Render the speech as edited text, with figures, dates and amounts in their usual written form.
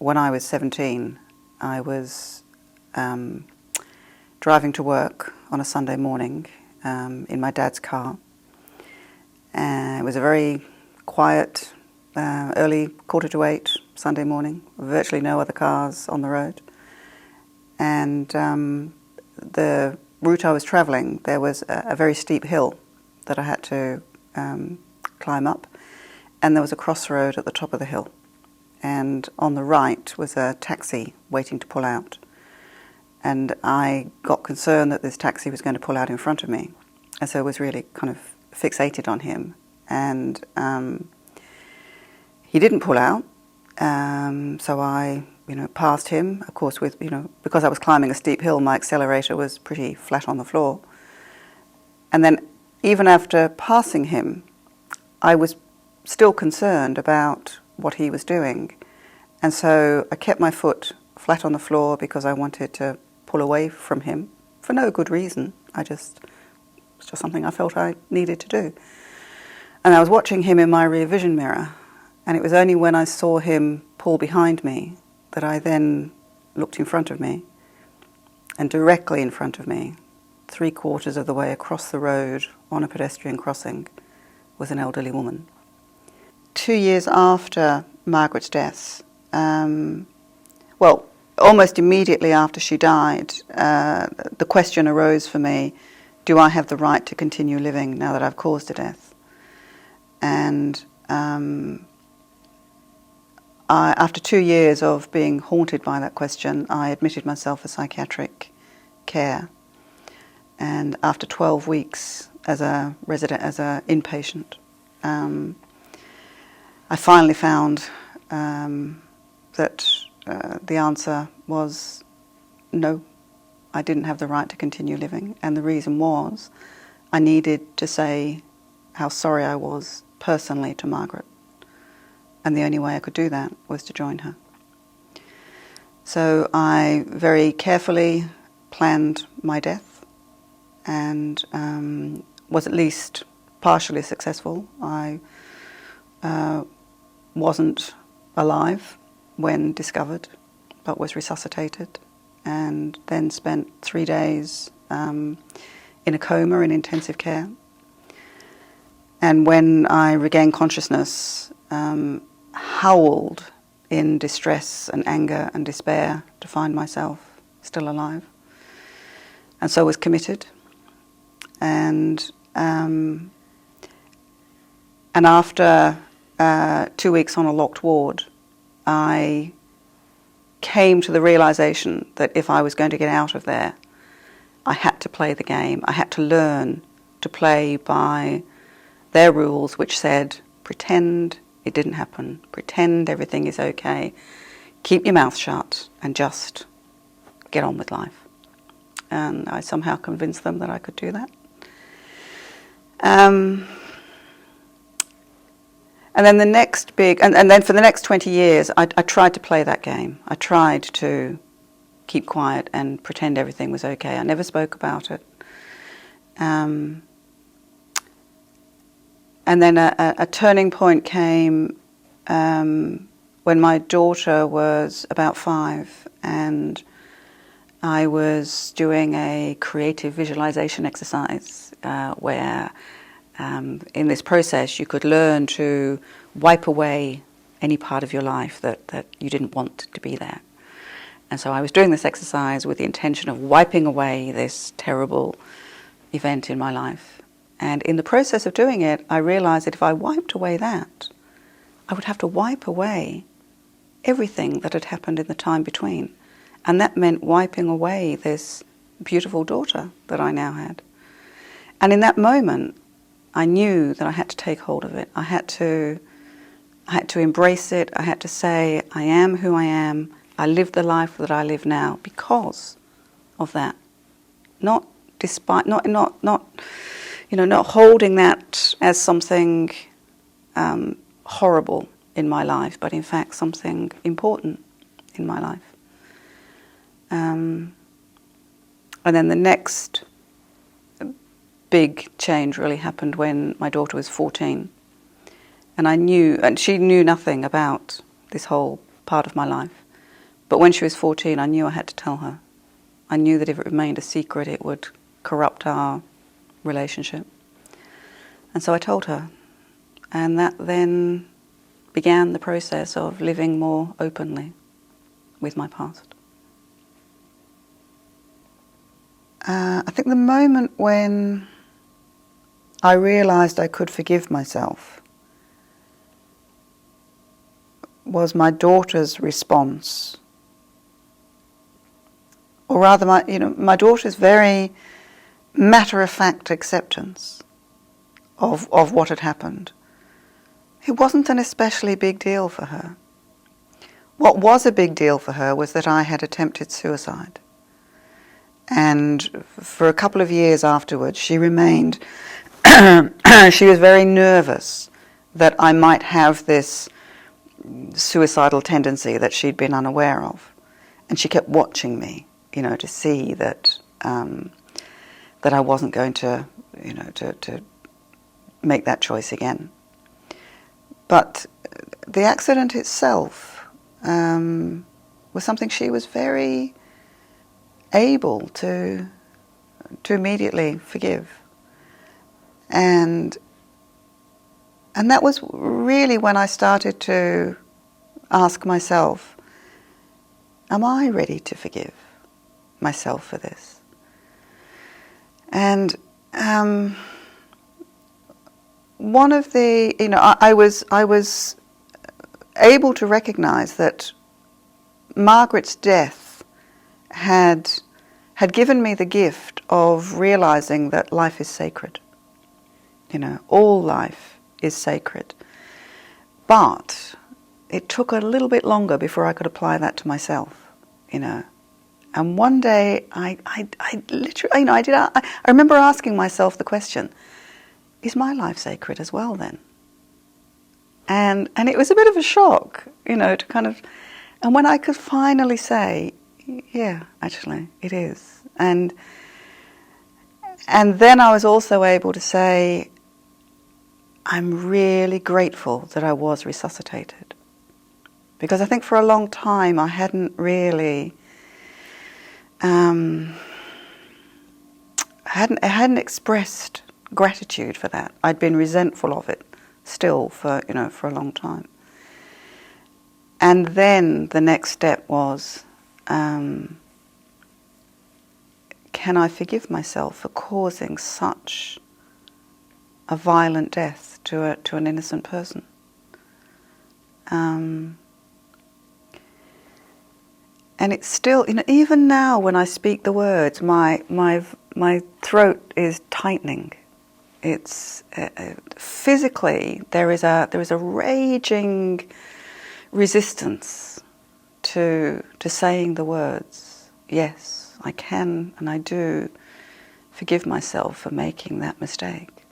when I was 17, I was driving to work on a Sunday morning in my dad's car. And it was a very quiet, early 7:45 Sunday morning, virtually no other cars on the road. And the route I was travelling, there was a very steep hill that I had to climb up, and there was a crossroad at the top of the hill. And on the right was a taxi waiting to pull out. And I got concerned that this taxi was going to pull out in front of me, and so I was really kind of fixated on him. And he didn't pull out, so I, passed him. Of course, with because I was climbing a steep hill, my accelerator was pretty flat on the floor. And then, even after passing him, I was still concerned about what he was doing, and so I kept my foot flat on the floor because I wanted to pull away from him for no good reason. It's just something I felt I needed to do. And I was watching him in my rear vision mirror, and it was only when I saw him pull behind me that I then looked in front of me, and directly in front of me, 3/4 of the way across the road on a pedestrian crossing, was an elderly woman. 2 years after Margaret's death, almost immediately after she died, the question arose for me, do I have the right to continue living now that I've caused her death? And after 2 years of being haunted by that question, I admitted myself for psychiatric care. And after 12 weeks as a resident, as an inpatient, I finally found that the answer was no, I didn't have the right to continue living. And the reason was I needed to say how sorry I was personally to Margaret. And the only way I could do that was to join her. So I very carefully planned my death and was at least partially successful. I wasn't alive when discovered, but was resuscitated, and then spent 3 days in a coma in intensive care. And when I regained consciousness, howled in distress and anger and despair to find myself still alive. And so was committed. And after 2 weeks on a locked ward, I came to the realization that if I was going to get out of there, I had to play the game. I had to learn to play by their rules, which said, pretend it didn't happen, pretend everything is okay, keep your mouth shut and just get on with life. And I somehow convinced them that I could do that. And then the next big, and then for the next 20 years, I tried to play that game. I tried to keep quiet and pretend everything was okay. I never spoke about it. And then a turning point came when my daughter was about 5, and I was doing a creative visualization exercise where in this process you could learn to wipe away any part of your life that you didn't want to be there. And so I was doing this exercise with the intention of wiping away this terrible event in my life. And in the process of doing it, I realized that if I wiped away that, I would have to wipe away everything that had happened in the time between. And that meant wiping away this beautiful daughter that I now had. And in that moment, I knew that I had to take hold of it. I had to embrace it. I had to say, I am who I am. I live the life that I live now because of that. Not holding that as something horrible in my life, but in fact something important in my life. And then the next big change really happened when my daughter was 14. And she knew nothing about this whole part of my life. But when she was 14, I knew I had to tell her. I knew that if it remained a secret, it would corrupt our relationship. And so I told her. And that then began the process of living more openly with my past. I think the moment when I realised I could forgive myself was my daughter's response, or rather my daughter's very matter-of-fact acceptance of what had happened. It wasn't an especially big deal for her. What was a big deal for her was that I had attempted suicide. And for a couple of years afterwards, she remained, she was very nervous that I might have this suicidal tendency that she'd been unaware of. And she kept watching me, to see that that I wasn't going to, to make that choice again. But the accident itself was something she was very able to immediately forgive. And that was really when I started to ask myself, am I ready to forgive myself for this? And one of the, I was able to recognize that Margaret's death had given me the gift of realizing that life is sacred. All life is sacred. But it took a little bit longer before I could apply that to myself, And one day I literally, I remember asking myself the question, is my life sacred as well then? And it was a bit of a shock, to kind of, and when I could finally say, yeah, actually, it is. And then I was also able to say, I'm really grateful that I was resuscitated. Because I think for a long time I hadn't really, I hadn't expressed gratitude for that. I'd been resentful of it still for a long time. And then the next step was, can I forgive myself for causing such a violent death to an innocent person? And it's still, even now when I speak the words, my throat is tightening. It's physically there is a raging resistance to saying the words. Yes, I can and I do forgive myself for making that mistake.